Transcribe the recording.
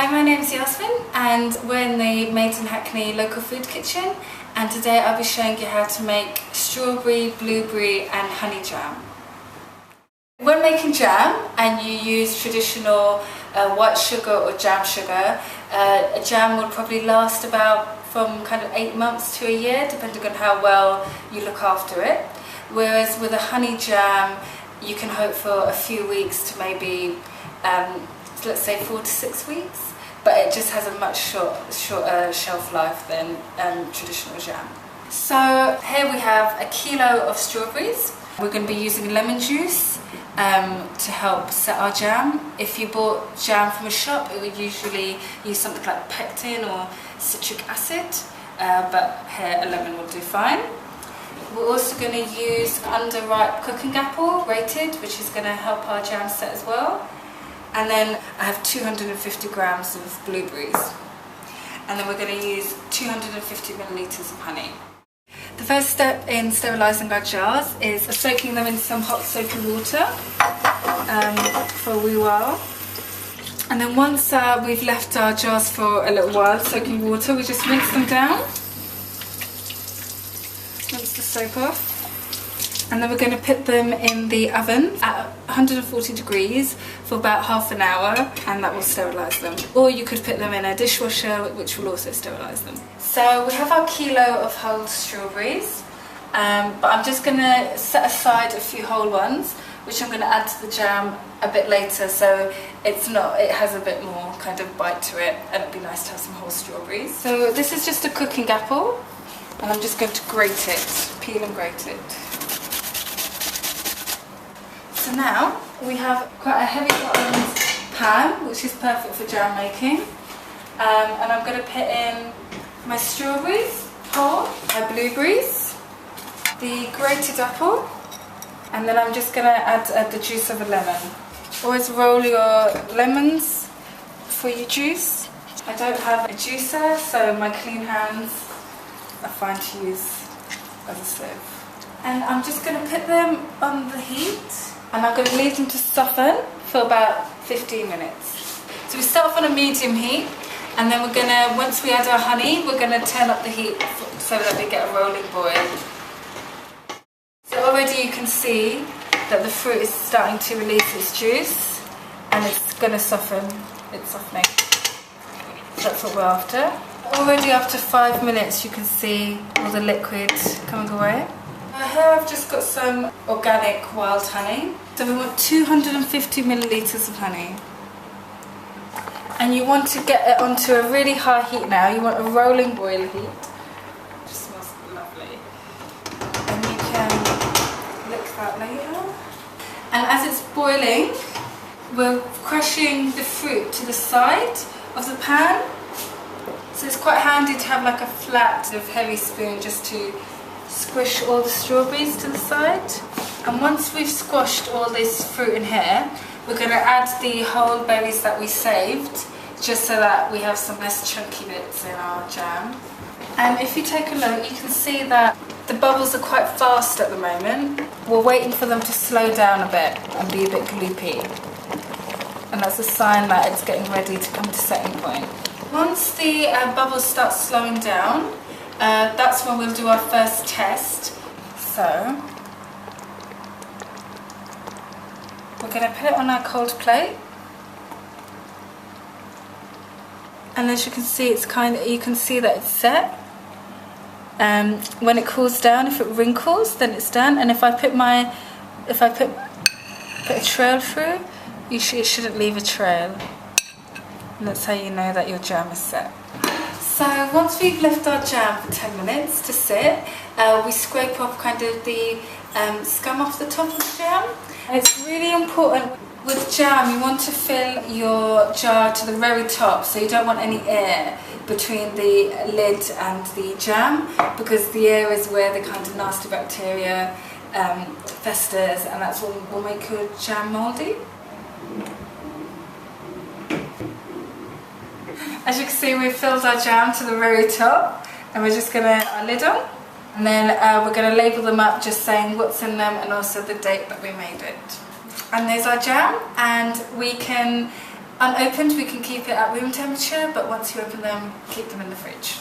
Hi, my name is Yasmin and we're in the Made in Hackney local food kitchen, and today I'll be showing you how to make strawberry, blueberry and honey jam. When making jam and you use traditional white sugar or jam sugar, a jam will probably last about from kind of 8 months to a year, depending on how well you look after it. Whereas with a honey jam, you can hope for a few weeks to maybe let's say 4 to 6 weeks, but it just has a much shorter shelf life than traditional jam. So here we have a kilo of strawberries. We're going to be using lemon juice to help set our jam. If you bought jam from a shop, it would usually use something like pectin or citric acid, but here a lemon will do fine. We're also going to use underripe cooking apple, grated, which is going to help our jam set as well. And then I have 250 grams of blueberries. And then we're going to use 250 millilitres of honey. The first step in sterilising our jars is soaking them in some hot soapy water for a wee while. And then once we've left our jars for a little while soaking water, we just rinse them down. Rinse the soap off. And then we're going to put them in the oven at 140 degrees for about half an hour, and that will sterilise them. Or you could put them in a dishwasher, which will also sterilise them. So we have our kilo of whole strawberries, but I'm just going to set aside a few whole ones, which I'm going to add to the jam a bit later, so it has a bit more kind of bite to it, and it'd be nice to have some whole strawberries. So this is just a cooking apple, and I'm just going to grate it, peel and grate it. So now we have quite a heavy bottomed pan, which is perfect for jam making, and I'm going to put in my strawberries, whole, my blueberries, the grated apple, and then I'm just going to add the juice of a lemon. Always roll your lemons before you juice. I don't have a juicer, so my clean hands are fine to use as a sieve. And I'm just going to put them on the heat, and I'm going to leave them to soften for about 15 minutes. So we start off on a medium heat, and then we're going to, once we add our honey, we're going to turn up the heat so that we get a rolling boil. So already you can see that the fruit is starting to release its juice, and it's going to soften. It's softening. So that's what we're after. Already after 5 minutes you can see all the liquid coming away. Here I've just got some organic wild honey. So we want 250 millilitres of honey. And you want to get it onto a really high heat now. You want a rolling boil heat. It just smells lovely. And you can lick that later. And as it's boiling, we're crushing the fruit to the side of the pan. So it's quite handy to have like a flat sort of heavy spoon just to squish all the strawberries to the side. And once we've squashed all this fruit in here, we're going to add the whole berries that we saved, just so that we have some nice chunky bits in our jam. And if you take a look, you can see that the bubbles are quite fast at the moment. We're waiting for them to slow down a bit and be a bit gloopy. And that's a sign that it's getting ready to come to setting point. Once the bubbles start slowing down, that's when we'll do our first test. So we're going to put it on our cold plate, and as you can see, you can see that it's set. When it cools down, if it wrinkles, then it's done. And if I put a trail through, it shouldn't leave a trail. And that's how you know that your jam is set. So once we've left our jam for 10 minutes to sit, we scrape off kind of the scum off the top of the jam. And it's really important with jam, you want to fill your jar to the very top, so you don't want any air between the lid and the jam, because the air is where the kind of nasty bacteria festers, and that's what will make your jam mouldy. As you can see, we've filled our jam to the very top, and we're just going to our lid on, and then we're going to label them up, just saying what's in them and also the date that we made it. And there's our jam, and we can Unopened we can keep it at room temperature, but once you open them, keep them in the fridge.